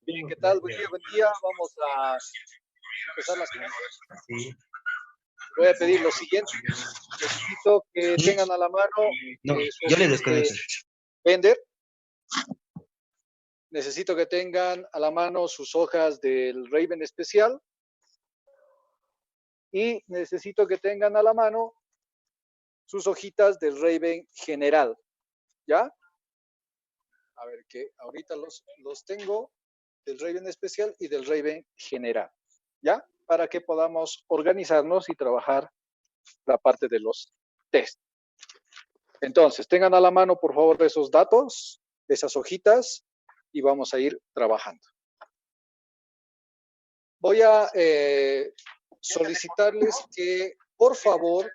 Bien, ¿qué tal? Buen día, buen día. Vamos a empezar las clases. Sí. Voy a pedir lo siguiente. Necesito que tengan a la mano No, su yo le hojita de desconecto. Bender. Necesito que tengan a la mano sus hojas del Raven especial. Y necesito que tengan a la mano sus hojitas del Raven general. ¿Ya? A ver, que ahorita los tengo del Raven especial y del Raven general. ¿Ya? Para que podamos organizarnos y trabajar la parte de los test. Entonces, tengan a la mano, por favor, esos datos, esas hojitas, y vamos a ir trabajando. Voy a solicitarles que, por favor,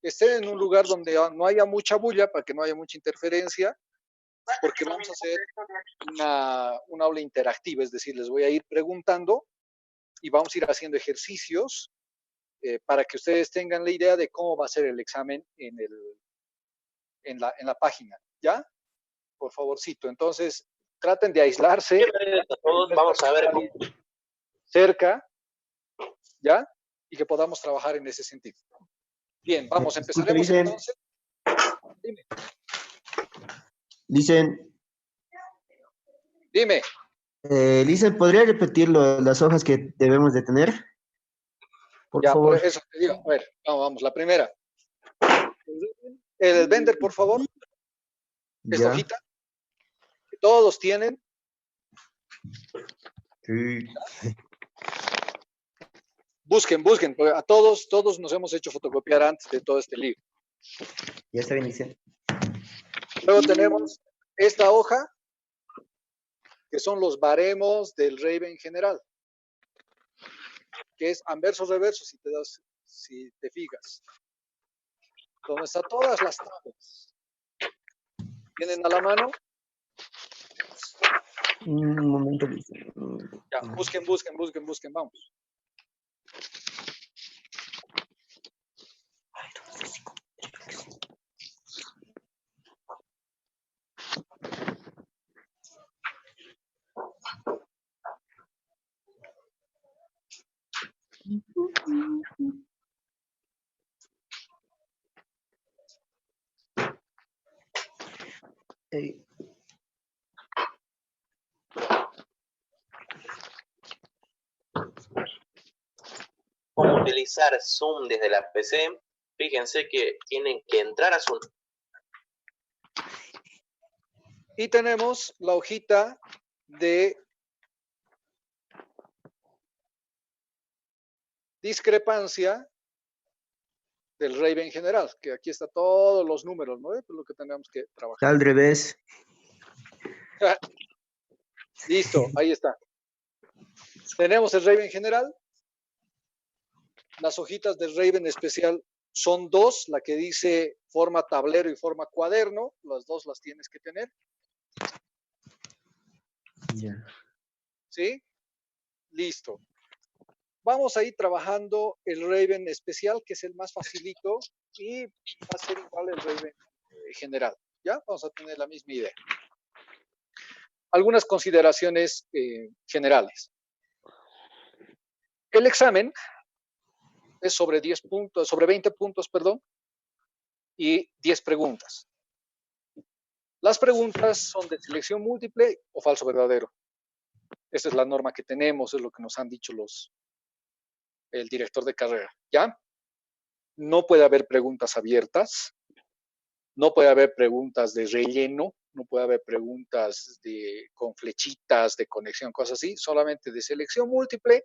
estén en un lugar donde no haya mucha bulla, para que no haya mucha interferencia, porque vamos a hacer una aula interactiva, es decir, les voy a ir preguntando y vamos a ir haciendo ejercicios para que ustedes tengan la idea de cómo va a ser el examen en la página, ¿ya? Por favorcito. Entonces, traten de aislarse. Todos vamos a ver. Cerca, ¿ya? Y que podamos trabajar en ese sentido. Bien, vamos, empezaremos entonces. Dime. Dime. Licen, ¿podría repetir las hojas que debemos de tener? Por ya, favor. Por eso te digo. A ver, vamos, la primera. El Bender, por favor. Esta hojita. Que todos tienen. Sí. Busquen, a todos nos hemos hecho fotocopiar antes de todo este libro. Ya está bien, Licen. Luego tenemos esta hoja, que son los baremos del Raven general, que es anverso reverso, si te fijas, donde están todas las tablas. ¿Tienen a la mano? Un momento. Ya, busquen, vamos. Cómo utilizar Zoom desde la PC. Fíjense que tienen que entrar a Zoom. Y tenemos la hojita de discrepancia del Raven general, que aquí está todos los números, ¿no? Es lo que tenemos que trabajar. Al revés. Listo, ahí está. Tenemos el Raven general. Las hojitas del Raven especial son dos, la que dice forma tablero y forma cuaderno, las dos las tienes que tener. Ya. ¿Sí? Listo. Vamos a ir trabajando el Raven especial, que es el más facilito, y va a ser igual el Raven general. ¿Ya? Vamos a tener la misma idea. Algunas consideraciones generales. El examen es sobre 10 puntos, sobre 20 puntos, perdón, y 10 preguntas. Las preguntas son de selección múltiple o falso verdadero. Esa es la norma que tenemos, es lo que nos han dicho el director de carrera, ¿ya? No puede haber preguntas abiertas, no puede haber preguntas de relleno, no puede haber preguntas con flechitas de conexión, cosas así, solamente de selección múltiple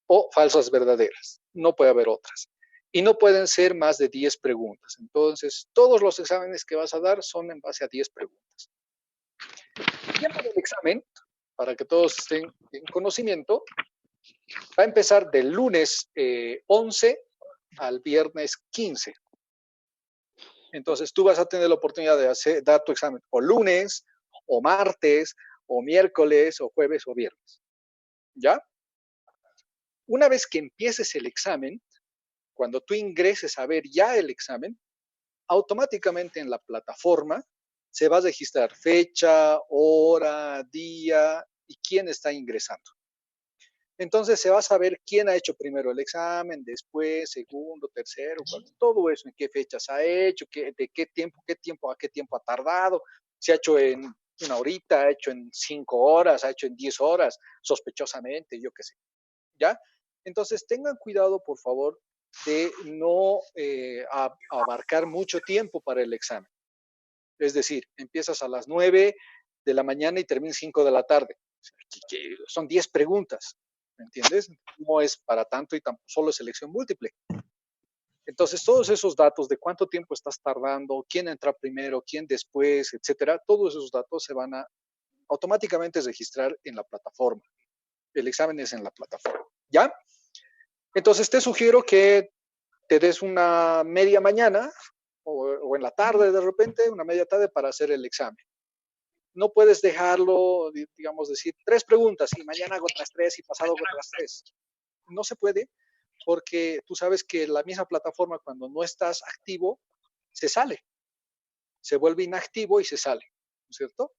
o falsas verdaderas. No puede haber otras. Y no pueden ser más de 10 preguntas. Entonces, todos los exámenes que vas a dar son en base a 10 preguntas. El tiempo del examen, para que todos estén en conocimiento, va a empezar del lunes 11 al viernes 15. Entonces, tú vas a tener la oportunidad de dar tu examen o lunes, o martes, o miércoles, o jueves, o viernes. ¿Ya? Una vez que empieces el examen, cuando tú ingreses a ver ya el examen, automáticamente en la plataforma se va a registrar fecha, hora, día y quién está ingresando. Entonces se va a saber quién ha hecho primero el examen, después, segundo, tercero, todo eso, en qué fechas ha hecho, de qué tiempo, a qué tiempo ha tardado, si ha hecho en una horita, ha hecho en 5 horas, ha hecho en 10 horas, sospechosamente, yo qué sé. ¿Ya? Entonces tengan cuidado, por favor, de no abarcar mucho tiempo para el examen. Es decir, empiezas a las 9 de la mañana y terminas 5 de la tarde. Son 10 preguntas, ¿me entiendes? No es para tanto y tampoco solo es selección múltiple. Entonces, todos esos datos de cuánto tiempo estás tardando, quién entra primero, quién después, etcétera, todos esos datos se van a automáticamente registrar en la plataforma. El examen es en la plataforma, ¿ya? Entonces, te sugiero que te des una media mañana o en la tarde de repente, una media tarde para hacer el examen. No puedes dejarlo, digamos, decir 3 preguntas y mañana hago otras 3 y pasado hago otras 3. No se puede porque tú sabes que la misma plataforma cuando no estás activo se sale, se vuelve inactivo y se sale, ¿no es cierto?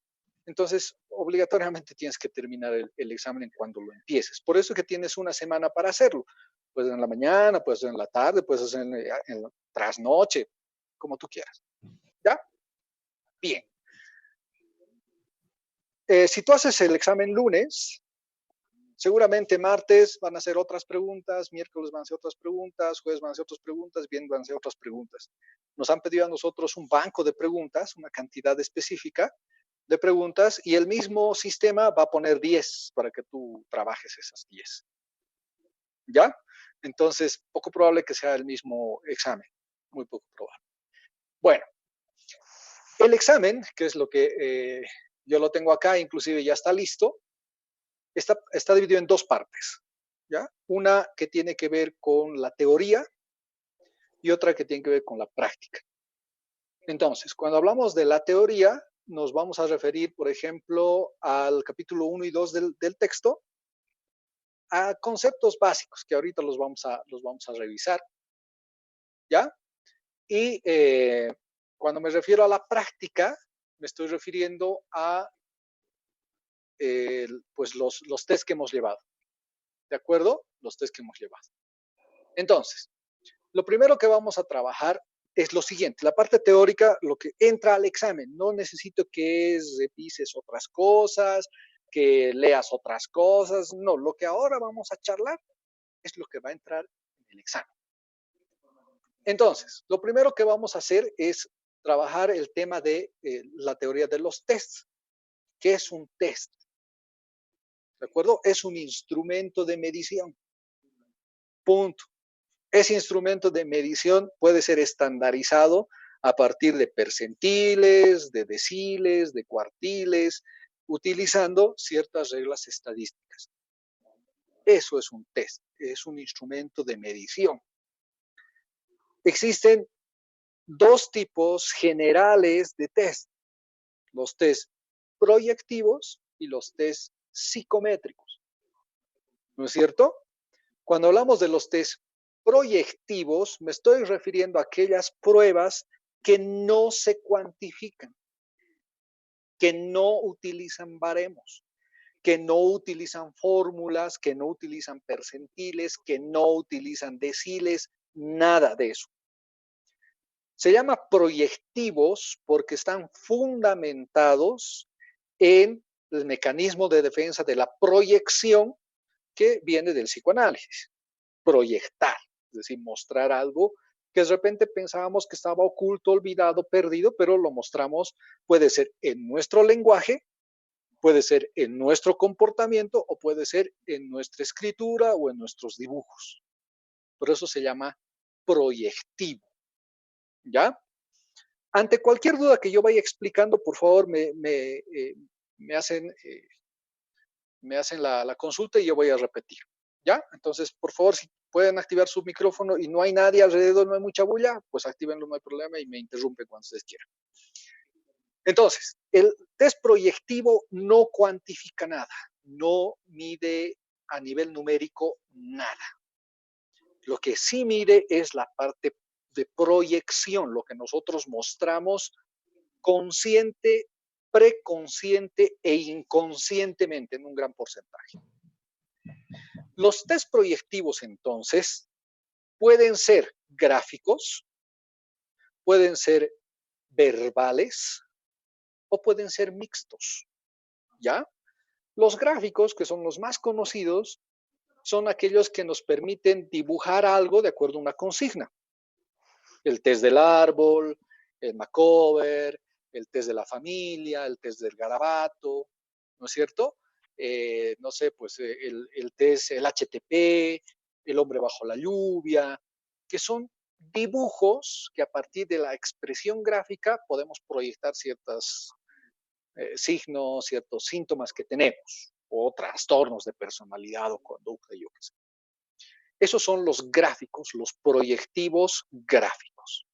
Entonces, obligatoriamente tienes que terminar el examen cuando lo empieces. Por eso es que tienes una semana para hacerlo. Puedes en la mañana, puedes en la tarde, puedes en la trasnoche, como tú quieras. ¿Ya? Bien. Si tú haces el examen lunes, seguramente martes van a hacer otras preguntas, miércoles van a hacer otras preguntas, jueves van a hacer otras preguntas, viernes van a hacer otras preguntas. Nos han pedido a nosotros un banco de preguntas, una cantidad específica de preguntas, y el mismo sistema va a poner 10 para que tú trabajes esas 10. ¿Ya? Entonces, poco probable que sea el mismo examen, muy poco probable. Bueno, el examen, que es lo que yo lo tengo acá, inclusive ya está listo, está dividido en 2 partes. ¿Ya? Una que tiene que ver con la teoría y otra que tiene que ver con la práctica. Entonces, cuando hablamos de la teoría, nos vamos a referir, por ejemplo, al capítulo 1 y 2 del texto, a conceptos básicos que ahorita los vamos a revisar. ¿Ya? Y cuando me refiero a la práctica, me estoy refiriendo a pues los test que hemos llevado. ¿De acuerdo? Los test que hemos llevado. Entonces, lo primero que vamos a trabajar es lo siguiente. La parte teórica, lo que entra al examen. No necesito que repises otras cosas, que leas otras cosas. No, lo que ahora vamos a charlar es lo que va a entrar en el examen. Entonces, lo primero que vamos a hacer es trabajar el tema de la teoría de los tests. ¿Qué es un test? ¿De acuerdo? Es un instrumento de medición. Punto. Ese instrumento de medición puede ser estandarizado a partir de percentiles, de deciles, de cuartiles, utilizando ciertas reglas estadísticas. Eso es un test, es un instrumento de medición. Existen 2 tipos generales de test, los test proyectivos y los test psicométricos. ¿No es cierto? Cuando hablamos de los test proyectivos, me estoy refiriendo a aquellas pruebas que no se cuantifican, que no utilizan baremos, que no utilizan fórmulas, que no utilizan percentiles, que no utilizan deciles, nada de eso. Se llama proyectivos porque están fundamentados en el mecanismo de defensa de la proyección que viene del psicoanálisis. Proyectar, es decir, mostrar algo que de repente pensábamos que estaba oculto, olvidado, perdido, pero lo mostramos, puede ser en nuestro lenguaje, puede ser en nuestro comportamiento o puede ser en nuestra escritura o en nuestros dibujos. Por eso se llama proyectivo. ¿Ya? Ante cualquier duda que yo vaya explicando, por favor, me hacen la consulta y yo voy a repetir. ¿Ya? Entonces, por favor, si pueden activar su micrófono y no hay nadie alrededor, no hay mucha bulla, pues actívenlo, no hay problema y me interrumpen cuando ustedes quieran. Entonces, el test proyectivo no cuantifica nada, no mide a nivel numérico nada. Lo que sí mide es la parte de proyección, lo que nosotros mostramos consciente, preconsciente e inconscientemente en un gran porcentaje. Los test proyectivos, entonces, pueden ser gráficos, pueden ser verbales o pueden ser mixtos, ¿ya? Los gráficos, que son los más conocidos, son aquellos que nos permiten dibujar algo de acuerdo a una consigna. El test del árbol, el Macover, el test de la familia, el test del garabato, ¿no es cierto? No sé, pues el test, el HTP, el hombre bajo la lluvia, que son dibujos que a partir de la expresión gráfica podemos proyectar ciertos signos, ciertos síntomas que tenemos, o trastornos de personalidad o conducta, yo qué sé. Esos son los gráficos, los proyectivos gráficos.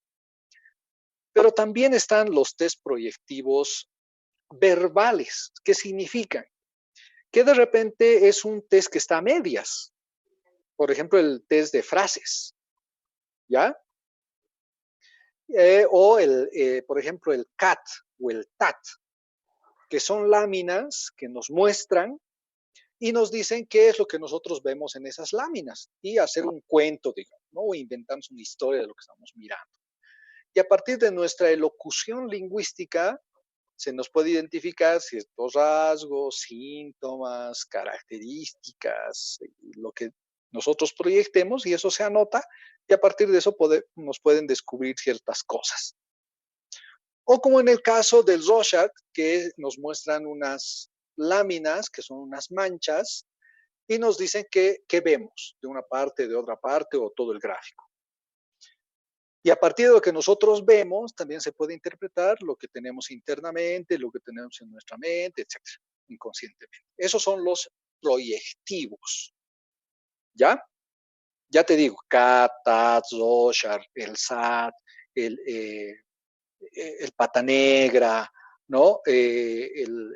Pero también están los test proyectivos verbales. ¿Qué significan? Que de repente es un test que está a medias. Por ejemplo, el test de frases, ¿ya? Por ejemplo, el CAT o el TAT, que son láminas que nos muestran y nos dicen qué es lo que nosotros vemos en esas láminas y hacer un cuento, digamos, ¿no? O inventamos una historia de lo que estamos mirando. Y a partir de nuestra elocución lingüística, se nos puede identificar ciertos rasgos, síntomas, características, lo que nosotros proyectemos y eso se anota y a partir de eso nos pueden descubrir ciertas cosas. O como en el caso del Rorschach, que nos muestran unas láminas, que son unas manchas, y nos dicen qué vemos de una parte, de otra parte o todo el gráfico. Y a partir de lo que nosotros vemos, también se puede interpretar lo que tenemos internamente, lo que tenemos en nuestra mente, etcétera, inconscientemente. Esos son los proyectivos. ¿Ya? Ya te digo, CAT, TAT, Rorschach, el SAT, el pata negra, ¿no? El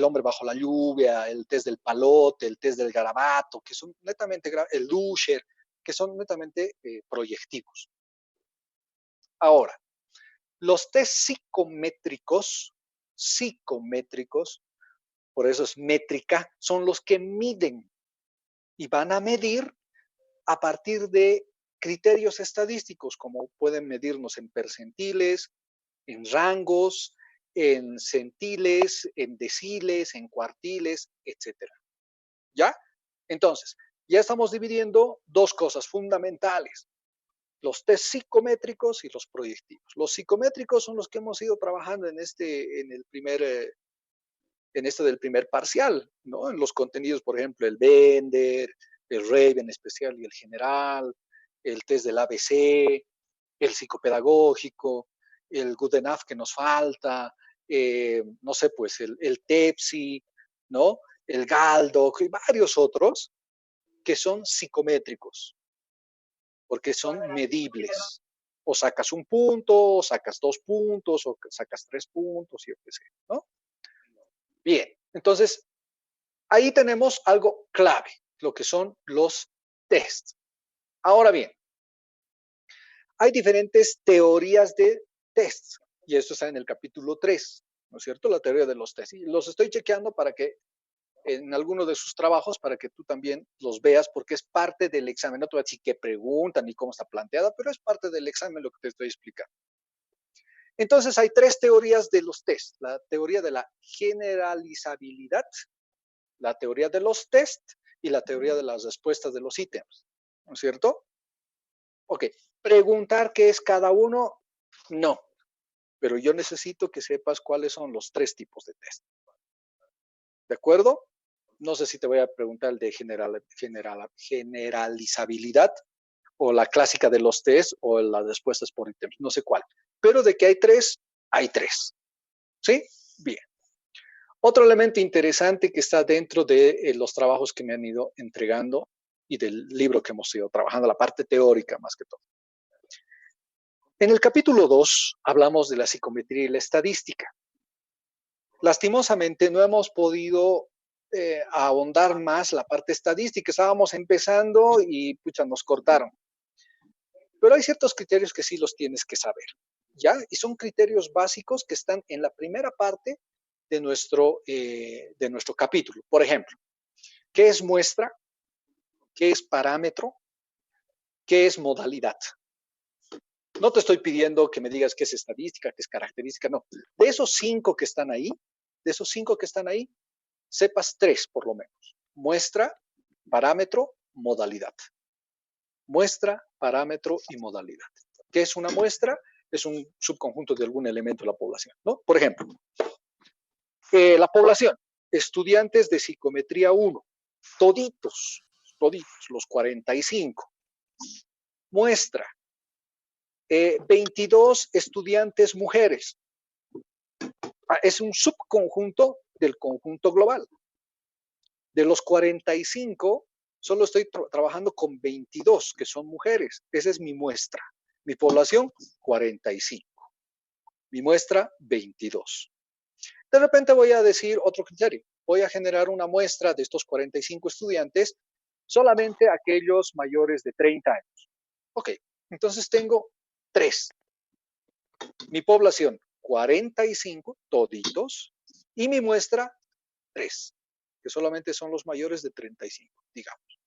hombre bajo la lluvia, el test del palote, el test del garabato, que son netamente, el Lusher, que son netamente proyectivos. Ahora, los test psicométricos, por eso es métrica, son los que miden y van a medir a partir de criterios estadísticos, como pueden medirnos en percentiles, en rangos, en centiles, en deciles, en cuartiles, etcétera. ¿Ya? Entonces, ya estamos dividiendo dos cosas fundamentales, los test psicométricos y los proyectivos. Los psicométricos son los que hemos ido trabajando en esto del primer parcial, ¿no? En los contenidos, por ejemplo, el Bender, el Raven especial y el general, el test del ABC, el psicopedagógico, el Good Enough que nos falta, no sé, pues el TEPSI, ¿no? El GALDOC y varios otros que son psicométricos, porque son medibles. O sacas un punto, o sacas 2 puntos, o sacas 3 puntos, yo qué sé, ¿no? Bien, entonces, ahí tenemos algo clave, lo que son los tests. Ahora bien, hay diferentes teorías de tests, y esto está en el capítulo 3, ¿no es cierto? La teoría de los tests. Y los estoy chequeando para que en alguno de sus trabajos, para que tú también los veas, porque es parte del examen. No te voy a decir qué preguntan ni cómo está planteada, pero es parte del examen lo que te estoy explicando. Entonces, hay 3 teorías de los tests. La teoría de la generalizabilidad, la teoría de los tests y la teoría de las respuestas de los ítems, ¿no es cierto? Ok, preguntar qué es cada uno, no, pero yo necesito que sepas cuáles son los 3 tipos de test. ¿De acuerdo? No sé si te voy a preguntar el de generalizabilidad o la clásica de los test o las respuestas por ítems, no sé cuál. Pero de que hay 3, hay 3. ¿Sí? Bien. Otro elemento interesante que está dentro de los trabajos que me han ido entregando y del libro que hemos ido trabajando, la parte teórica más que todo. En el capítulo 2 hablamos de la psicometría y la estadística. Lastimosamente no hemos podido ahondar más la parte estadística. Estábamos empezando y pucha, nos cortaron. Pero hay ciertos criterios que sí los tienes que saber. ¿ya? Y son criterios básicos que están en la primera parte de nuestro capítulo. Por ejemplo, ¿qué es muestra? ¿Qué es parámetro? ¿Qué es modalidad? No te estoy pidiendo que me digas qué es estadística, qué es característica, no. De esos 5 que están ahí, sepas 3 por lo menos. Muestra, parámetro, modalidad. Muestra, parámetro y modalidad. ¿Qué es una muestra? Es un subconjunto de algún elemento de la población, ¿no? Por ejemplo, la población, estudiantes de psicometría 1, toditos, los 45. Muestra, 22 estudiantes mujeres. Es un subconjunto del conjunto global. De los 45, solo estoy trabajando con 22, que son mujeres. Esa es mi muestra. Mi población, 45. Mi muestra, 22. De repente voy a decir otro criterio. Voy a generar una muestra de estos 45 estudiantes, solamente aquellos mayores de 30 años. Ok, entonces tengo 3. Mi población, 45, toditos, y mi muestra, 3, que solamente son los mayores de 35, digamos.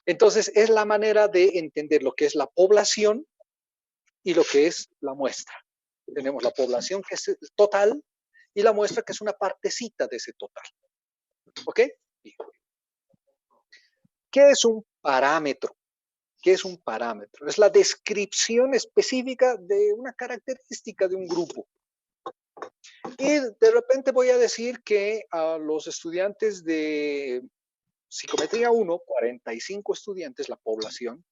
Entonces, es la manera de entender lo que es la población y lo que es la muestra. Tenemos la población, que es el total, y la muestra, que es una partecita de ese total. ¿Ok? Bien. ¿Qué es un parámetro? ¿Qué es un parámetro? Es la descripción específica de una característica de un grupo. Y de repente voy a decir que a los estudiantes de psicometría 1, 45 estudiantes, la población,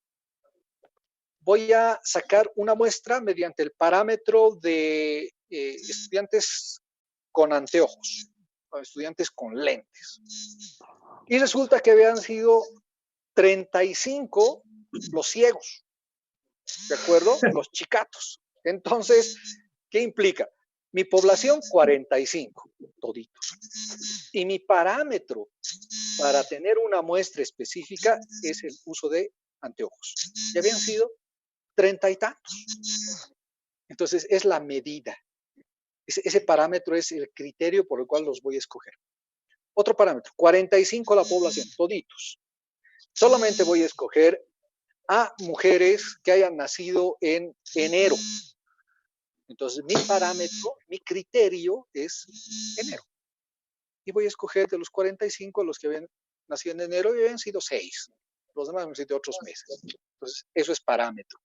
voy a sacar una muestra mediante el parámetro de estudiantes con anteojos, o estudiantes con lentes. Y resulta que habían sido 35 los ciegos, ¿de acuerdo? Los chicatos. Entonces, ¿qué implica? Mi población, 45, toditos. Y mi parámetro para tener una muestra específica es el uso de anteojos. Y habían sido 30 y tantos. Entonces, es la medida. Ese parámetro es el criterio por el cual los voy a escoger. Otro parámetro, 45 la población, toditos. Solamente voy a escoger a mujeres que hayan nacido en enero. Entonces, mi parámetro, mi criterio es enero. Y voy a escoger de los 45 los que habían nacido en enero y habían sido 6. Los demás han sido de otros meses. Entonces, eso es parámetro.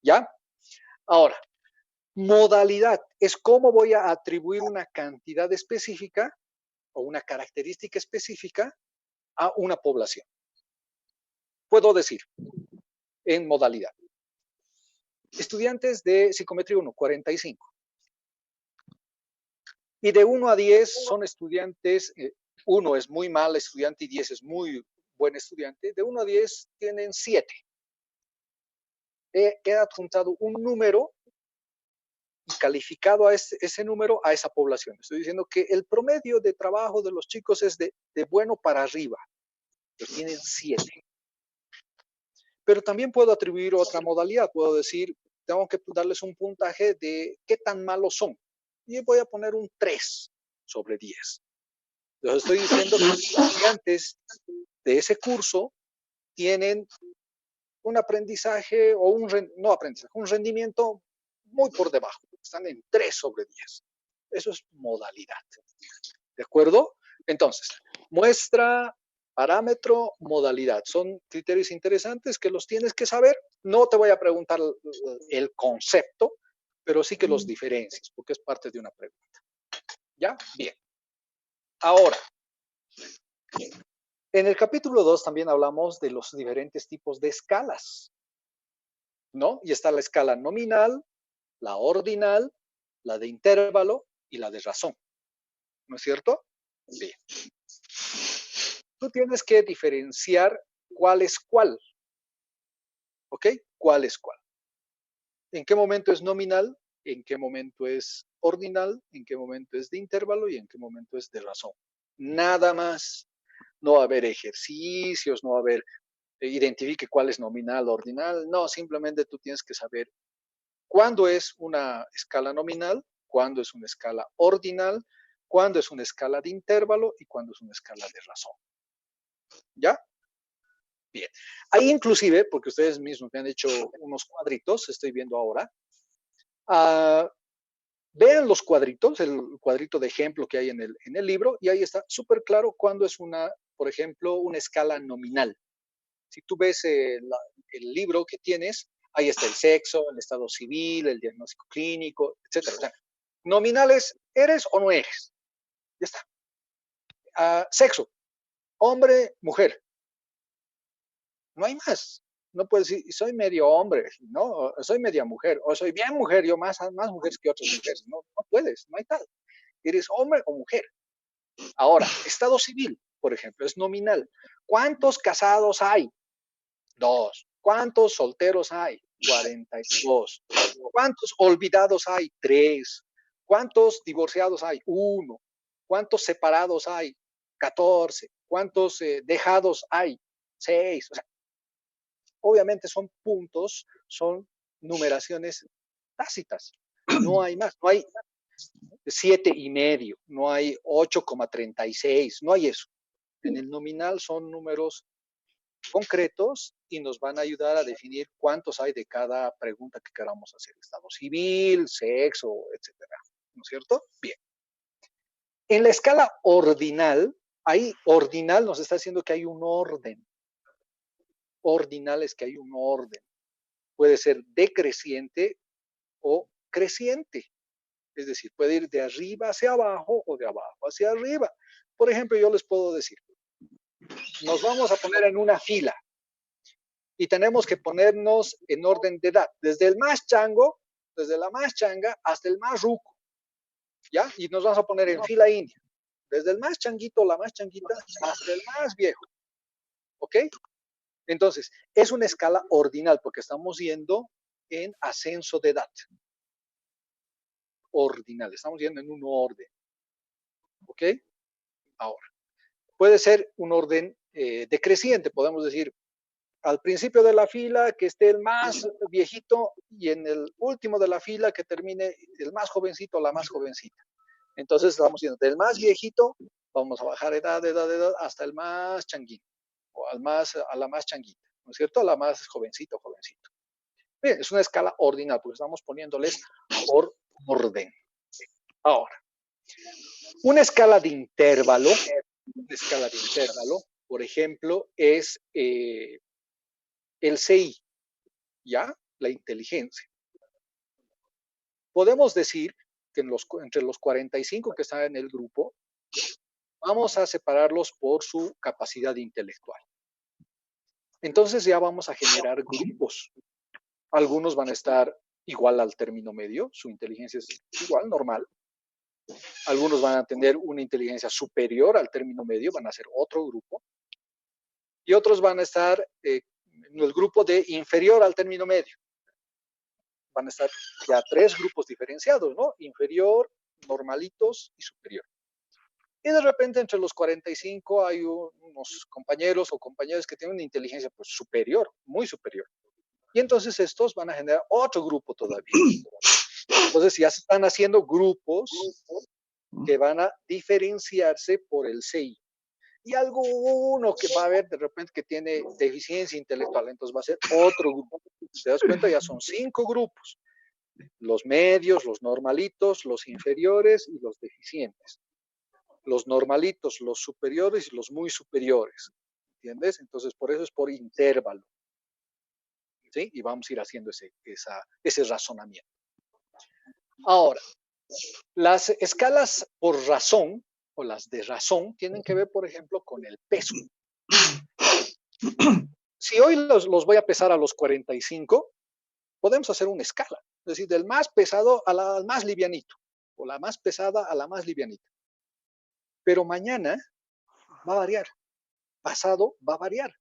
¿Ya? Ahora, modalidad es cómo voy a atribuir una cantidad específica o una característica específica a una población. Puedo decir, en modalidad, estudiantes de psicometría 1, 45. Y de 1 a 10 son estudiantes, 1 es muy mal estudiante y 10 es muy buen estudiante. De 1 a 10 tienen 7. He adjuntado un número y calificado a ese número a esa población. Estoy diciendo que el promedio de trabajo de los chicos es de bueno para arriba. Pero tienen 7. Pero también puedo atribuir otra modalidad. Puedo decir, tengo que darles un puntaje de qué tan malos son. Y voy a poner un 3 sobre 10. Entonces estoy diciendo que los estudiantes de ese curso tienen un aprendizaje o un rendimiento muy por debajo. Están en 3 sobre 10. Eso es modalidad. ¿De acuerdo? Entonces, muestra, parámetro, modalidad. Son criterios interesantes que los tienes que saber. No te voy a preguntar el concepto, pero sí que los diferencias, porque es parte de una pregunta. ¿Ya? Bien. Ahora, en el capítulo 2 también hablamos de los diferentes tipos de escalas, ¿no? Y está la escala nominal, la ordinal, la de intervalo y la de razón. ¿No es cierto? Bien. Tú tienes que diferenciar cuál es cuál. ¿Ok? ¿Cuál es cuál? ¿En qué momento es nominal? ¿En qué momento es ordinal? ¿En qué momento es de intervalo? ¿Y en qué momento es de razón? Nada más. No va a haber ejercicios, no va a haber identifique cuál es nominal, ordinal. No, simplemente tú tienes que saber cuándo es una escala nominal, cuándo es una escala ordinal, cuándo es una escala de intervalo y cuándo es una escala de razón. ¿Ya? Bien. Ahí inclusive, porque ustedes mismos me han hecho unos cuadritos, estoy viendo ahora, vean los cuadritos, el cuadrito de ejemplo que hay en el libro, y ahí está súper claro cuándo es una, por ejemplo, una escala nominal. Si tú ves el libro que tienes, ahí está el sexo, el estado civil, el diagnóstico clínico, etcétera. O sea, nominales, ¿eres o no eres? Ya está. Sexo, hombre, mujer. No hay más. No puedes decir, soy medio hombre, ¿no? O soy media mujer, o soy bien mujer, yo más mujeres que otras mujeres. No, no puedes, no hay tal. ¿Eres hombre o mujer? Ahora, estado civil, por ejemplo, es nominal. ¿Cuántos casados hay? 2. ¿Cuántos solteros hay? 42. ¿Cuántos olvidados hay? 3. ¿Cuántos divorciados hay? 1. ¿Cuántos separados hay? 14. ¿Cuántos dejados hay? 6. O sea, obviamente son puntos, son numeraciones tácitas. No hay más, no hay 7,5, no hay 8,36, no hay eso. En el nominal son números concretos y nos van a ayudar a definir cuántos hay de cada pregunta que queramos hacer. Estado civil, sexo, etcétera. ¿No es cierto? Bien. En la escala ordinal, ahí ordinal nos está diciendo que hay un orden. Ordinal es que hay un orden. Puede ser decreciente o creciente. Es decir, puede ir de arriba hacia abajo o de abajo hacia arriba. Por ejemplo, yo les puedo decir, nos vamos a poner en una fila y tenemos que ponernos en orden de edad, desde el más chango, desde la más changa hasta el más ruco, ¿ya? Y nos vamos a poner en fila india, desde el más changuito, la más changuita, hasta el más viejo, ¿ok? Entonces, es una escala ordinal porque estamos yendo en ascenso de edad. Ordinal, estamos yendo en un orden, ¿ok? Ahora, puede ser un orden decreciente, podemos decir, al principio de la fila que esté el más viejito y en el último de la fila que termine el más jovencito o la más jovencita. Entonces estamos yendo del más viejito, vamos a bajar edad hasta el más changuín o a la más changuita, ¿no es cierto? A la más jovencito. Bien, es una escala ordinal porque estamos poniéndoles por orden. Ahora, una escala de intervalo, por ejemplo, es el CI, ¿ya? La inteligencia. Podemos decir que entre los 45 que están en el grupo, vamos a separarlos por su capacidad intelectual. Entonces ya vamos a generar grupos. Algunos van a estar igual al término medio, su inteligencia es igual, normal. Algunos van a tener una inteligencia superior al término medio, van a ser otro grupo. Y otros van a estar en el grupo de inferior al término medio. Van a estar ya 3 grupos diferenciados, ¿no? Inferior, normalitos y superior. Y de repente entre los 45 hay unos compañeros o compañeras que tienen una inteligencia pues, superior, muy superior. Y entonces estos van a generar otro grupo todavía. Entonces ya se están haciendo grupos que van a diferenciarse por el CI. Y alguno que va a haber de repente que tiene deficiencia intelectual, entonces va a ser otro grupo. ¿Te das cuenta? Ya son 5 grupos. Los medios, los normalitos, los inferiores y los deficientes. Los normalitos, los superiores y los muy superiores. ¿Entiendes? Entonces, por eso es por intervalo. ¿Sí? Y vamos a ir haciendo ese razonamiento. Ahora, las escalas por razón o las de razón tienen que ver, por ejemplo, con el peso. Si hoy los voy a pesar a los 45, podemos hacer una escala. Es decir, del más pesado al más livianito, o la más pesada a la más livianita. Pero mañana va a variar, pasado va a variar,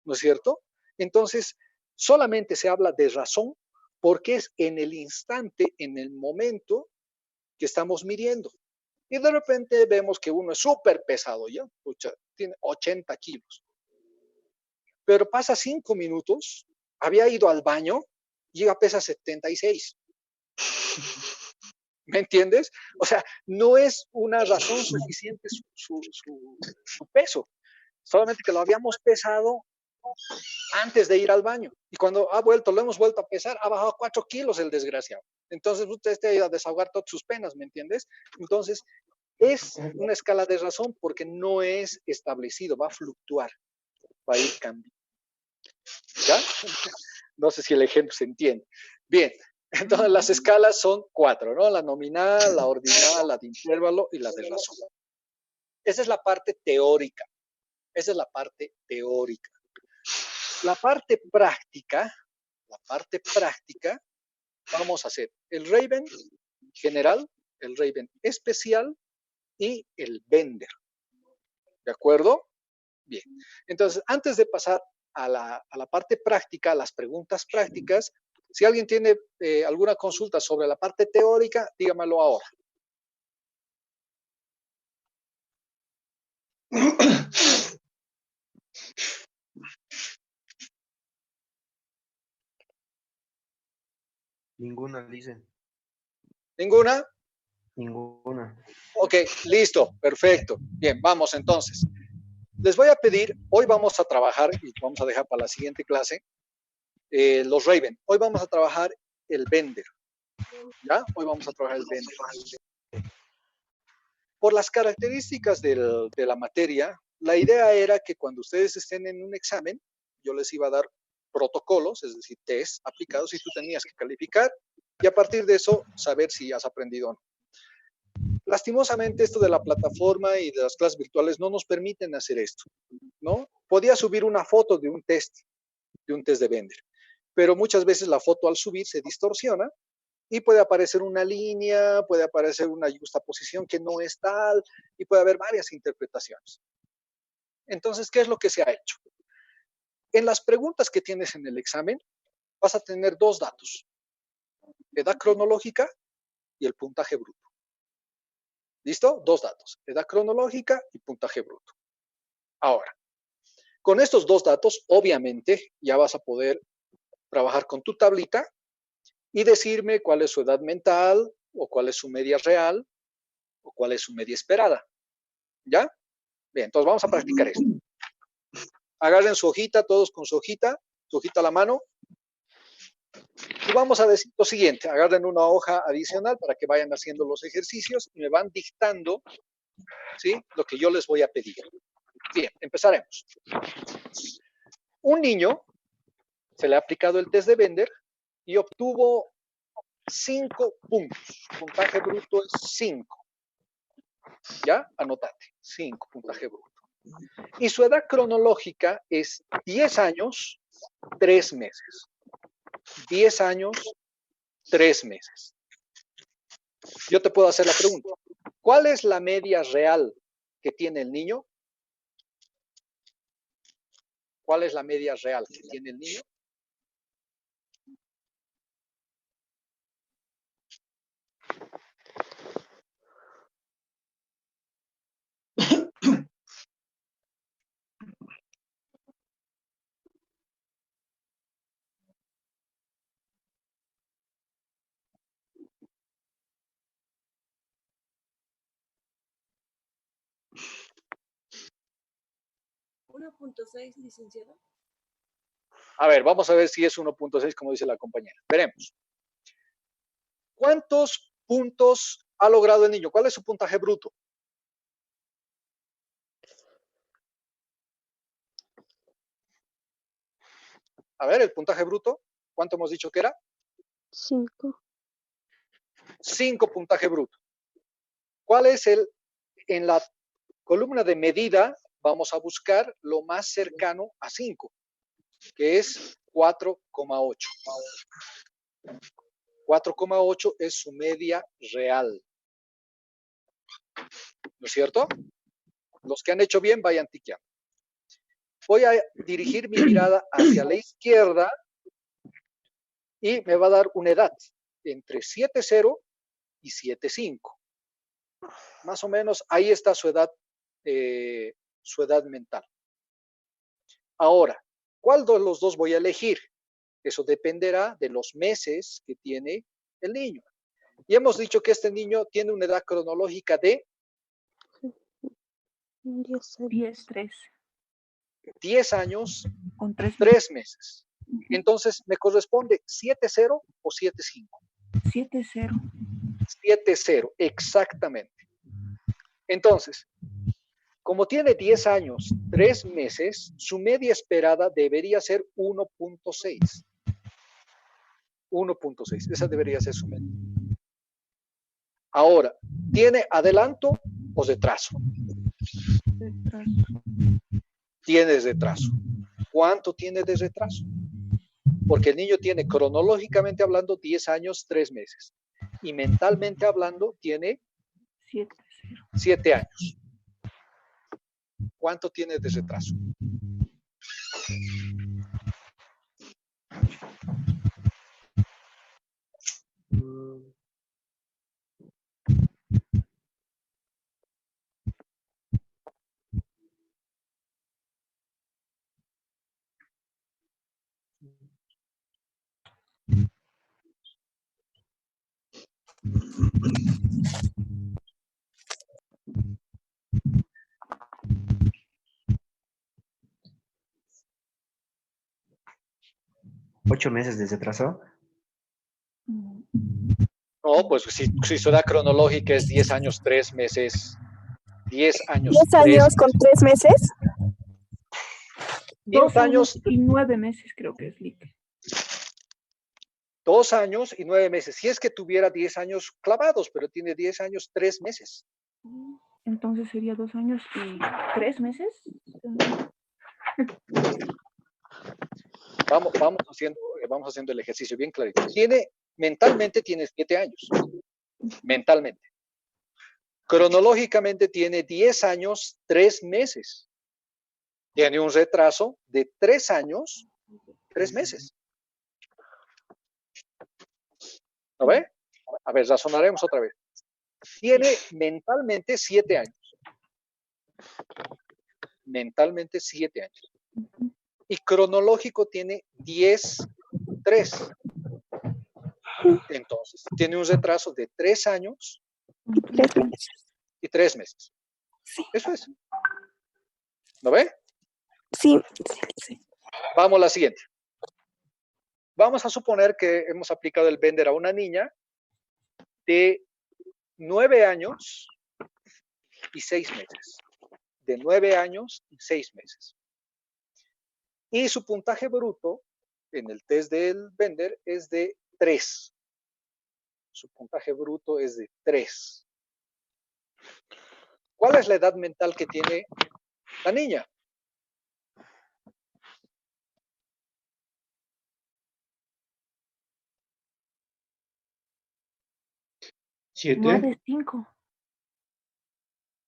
¿no es cierto? Entonces, solamente se habla de razón porque es en el instante, en el momento que estamos midiendo. Y de repente vemos que uno es súper pesado, ¿ya? Pucha, tiene 80 kilos. Pero pasa 5 minutos, había ido al baño y ella pesa 76. ¿Me entiendes? O sea, no es una razón suficiente su peso. Solamente que lo habíamos pesado antes de ir al baño. Y cuando lo hemos vuelto a pesar, ha bajado 4 kilos el desgraciado. Entonces usted te ha ido a desahogar todas sus penas, ¿me entiendes? Entonces, es una escala de razón porque no es establecido, va a fluctuar, va a ir cambiando. ¿Ya? No sé si el ejemplo se entiende. Bien, entonces las escalas son 4, ¿no? La nominal, la ordinal, la de intervalo y la de razón. Esa es la parte teórica. Esa es la parte teórica. La parte práctica, vamos a hacer el Raven general, el Raven especial y el Bender. ¿De acuerdo? Bien. Entonces, antes de pasar a la parte práctica, a las preguntas prácticas, si alguien tiene alguna consulta sobre la parte teórica, dígamelo ahora. Ninguna, dicen. ¿Ninguna? Ninguna. Ok, listo, perfecto. Bien, vamos entonces. Les voy a pedir, hoy vamos a trabajar, y vamos a dejar para la siguiente clase, los Raven. Hoy vamos a trabajar el Bender. ¿Ya? Hoy vamos a trabajar el Bender. Por las características de la materia, la idea era que cuando ustedes estén en un examen, yo les iba a dar protocolos, es decir, test aplicados, y tú tenías que calificar, y a partir de eso, saber si has aprendido o no. Lastimosamente, esto de la plataforma y de las clases virtuales no nos permiten hacer esto, ¿no? Podía subir una foto de un test de Bender, pero muchas veces la foto al subir se distorsiona y puede aparecer una línea, puede aparecer una justaposición que no es tal, y puede haber varias interpretaciones. Entonces, ¿qué es lo que se ha hecho? En las preguntas que tienes en el examen, vas a tener 2 datos: edad cronológica y el puntaje bruto. ¿Listo? 2 datos, edad cronológica y puntaje bruto. Ahora, con estos 2 datos, obviamente, ya vas a poder trabajar con tu tablita y decirme cuál es su edad mental, o cuál es su media real, o cuál es su media esperada. ¿Ya? Bien, entonces vamos a practicar esto. Agarren su hojita, todos con su hojita a la mano. Y vamos a decir lo siguiente: agarren una hoja adicional para que vayan haciendo los ejercicios y me van dictando, ¿sí?, lo que yo les voy a pedir. Bien, empezaremos. Un niño se le ha aplicado el test de Bender y obtuvo 5 puntos. Puntaje bruto es 5. ¿Ya? Anotate. 5, puntaje bruto. Y su edad cronológica es 10 años, 3 meses. 10 años, 3 meses. Yo te puedo hacer la pregunta: ¿cuál es la media real que tiene el niño? ¿Cuál es la media real que tiene el niño? ¿1.6, licenciado? A ver, vamos a ver si es 1.6 como dice la compañera. Veremos. ¿Cuántos puntos ha logrado el niño? ¿Cuál es su puntaje bruto? A ver, el puntaje bruto, ¿cuánto hemos dicho que era? 5. 5 puntaje bruto. ¿Cuál es en la columna de medida? Vamos a buscar lo más cercano a 5, que es 4,8. 4,8 es su media real. ¿No es cierto? Los que han hecho bien, vayan tiqueando. Voy a dirigir mi mirada hacia la izquierda y me va a dar una edad entre 7,0 y 7,5. Más o menos ahí está su edad mental. Ahora, ¿cuál de los dos voy a elegir? Eso dependerá de los meses que tiene el niño. Y hemos dicho que este niño tiene una edad cronológica de 10 años con 3 3 meses. Entonces, ¿me corresponde 7-0 o 7-5? 7-0. 7-0, exactamente. Entonces, como tiene 10 años 3 meses, su media esperada debería ser 1.6. 1.6, esa debería ser su media. Ahora, ¿tiene adelanto o retraso? Tiene retraso. ¿Cuánto tiene de retraso? Porque el niño tiene cronológicamente hablando 10 años 3 meses y mentalmente hablando tiene 7 años. ¿Cuánto tiene de retraso? ¿8 meses de retraso? No, pues si su edad cronológica es 10 años 3 meses, 10 años 10 años con 3 meses. 2 años y 9 meses creo que es, Lick. 2 años y 9 meses. Si es que tuviera 10 años clavados, pero tiene 10 años 3 meses. Entonces sería 2 años y 3 meses. Vamos haciendo el ejercicio bien clarito. Mentalmente tiene 7 años. Mentalmente. Cronológicamente tiene 10 años 3 meses. Tiene un retraso de 3 años 3 meses. ¿Lo ve? A ver, razonaremos otra vez. Tiene mentalmente 7 años. Mentalmente 7 años. Y cronológico tiene 10, 3. Entonces, tiene un retraso de 3 años y 3 meses. Eso es. ¿Lo ve? Sí. Vamos a la siguiente. Vamos a suponer que hemos aplicado el Bender a una niña de 9 años y 6 meses. De 9 años y 6 meses. Y su puntaje bruto en el test del Bender es de 3. Su puntaje bruto es de 3. ¿Cuál es la edad mental que tiene la niña? ¿7? 9, 5.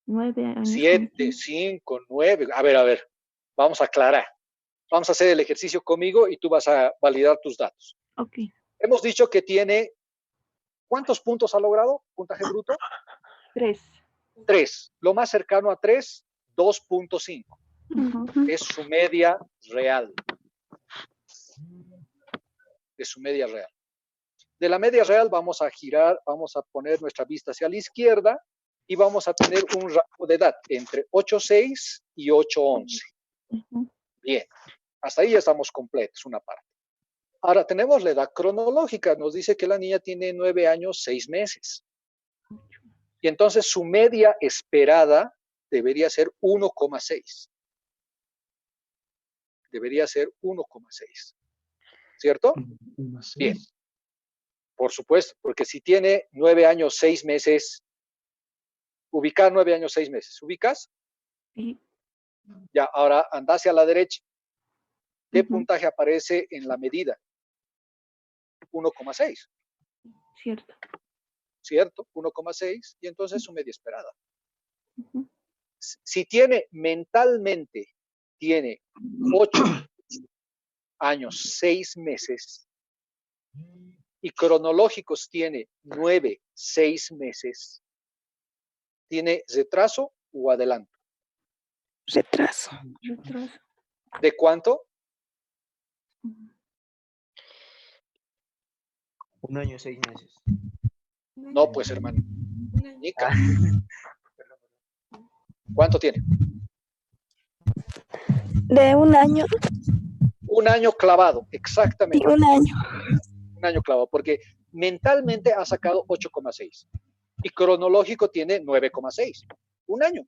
9 años. 7, 5, 9. A ver. Vamos a aclarar. Vamos a hacer el ejercicio conmigo y tú vas a validar tus datos. Ok. Hemos dicho que tiene, ¿cuántos puntos ha logrado? Puntaje bruto. 3. 3. Lo más cercano a 3, 2.5. Es su media real. Es su media real. De la media real vamos a girar, vamos a poner nuestra vista hacia la izquierda y vamos a tener un rango de edad entre 8.6 y 8.11. Bien, hasta ahí ya estamos completos, una parte. Ahora tenemos la edad cronológica, nos dice que la niña tiene 9 años, 6 meses. Y entonces su media esperada debería ser 1,6. Debería ser 1,6. ¿Cierto? Bien. Por supuesto, porque si tiene 9 años, 6 meses, ubicar 9 años, 6 meses. ¿Ubicas? Sí. Ya, ahora anda hacia la derecha. ¿Qué puntaje aparece en la medida? 1,6. Cierto. ¿Cierto? 1,6 y entonces su media esperada. Si tiene mentalmente, tiene 8 años, 6 meses y cronológicos tiene 9, 6 meses, ¿tiene retraso o adelanto? Retraso. ¿De cuánto? 1 año, 6 meses. No, pues, hermano. Un año. Nica. ¿Cuánto tiene? De 1 año. 1 año clavado, Sí, exactamente. 1 año. 1 año clavado, porque mentalmente ha sacado 8,6 y cronológico tiene 9,6. 1 año.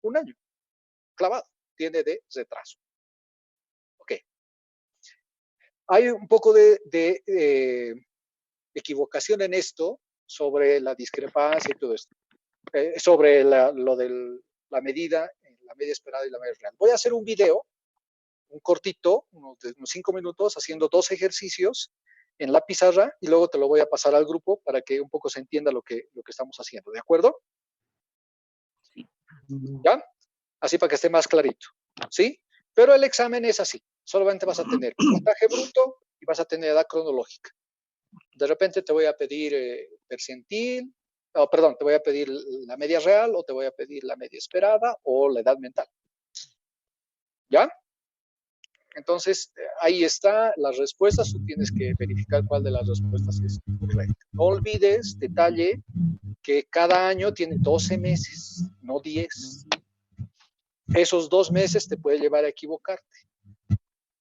1 año clavado tiene de retraso. Ok. Hay un poco de equivocación en esto sobre la discrepancia y todo esto. Sobre lo de la medida, la media esperada y la media real. Voy a hacer un video, un cortito, unos 5 minutos, haciendo 2 ejercicios en la pizarra y luego te lo voy a pasar al grupo para que un poco se entienda lo que estamos haciendo. ¿De acuerdo? ¿Ya? Así para que esté más clarito. ¿Sí? Pero el examen es así. Solamente vas a tener puntaje bruto y vas a tener edad cronológica. De repente te voy a pedir percentil, perdón, te voy a pedir la media real o te voy a pedir la media esperada o la edad mental. ¿Ya? Entonces, ahí está las respuestas. Tú tienes que verificar cuál de las respuestas es correcta. No olvides, detalle, que cada año tiene 12 meses, no 10. Esos 2 meses te puede llevar a equivocarte.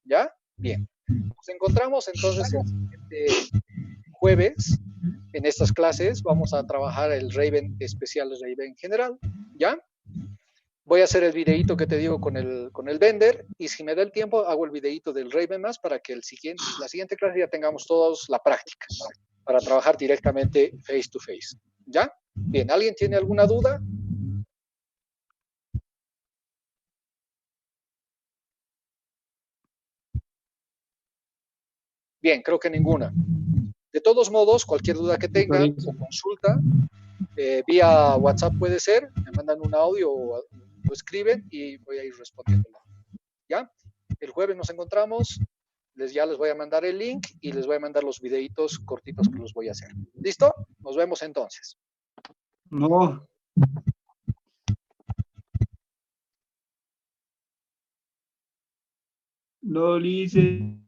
¿Ya? Bien. Nos encontramos entonces el siguiente jueves. En estas clases vamos a trabajar el Raven especial, el Raven general. ¿Ya? Voy a hacer el videíto que te digo con el Vender y si me da el tiempo hago el videíto del Raven más para que la siguiente clase ya tengamos todos la práctica para trabajar directamente face to face. ¿Ya? Bien, ¿alguien tiene alguna duda? Bien, creo que ninguna. De todos modos, cualquier duda que tengan o consulta, vía WhatsApp puede ser, me mandan un audio o escriben y voy a ir respondiendo. ¿Ya? El jueves nos encontramos, ya les voy a mandar el link y les voy a mandar los videitos cortitos que los voy a hacer. ¿Listo? Nos vemos entonces. No. No, Lice.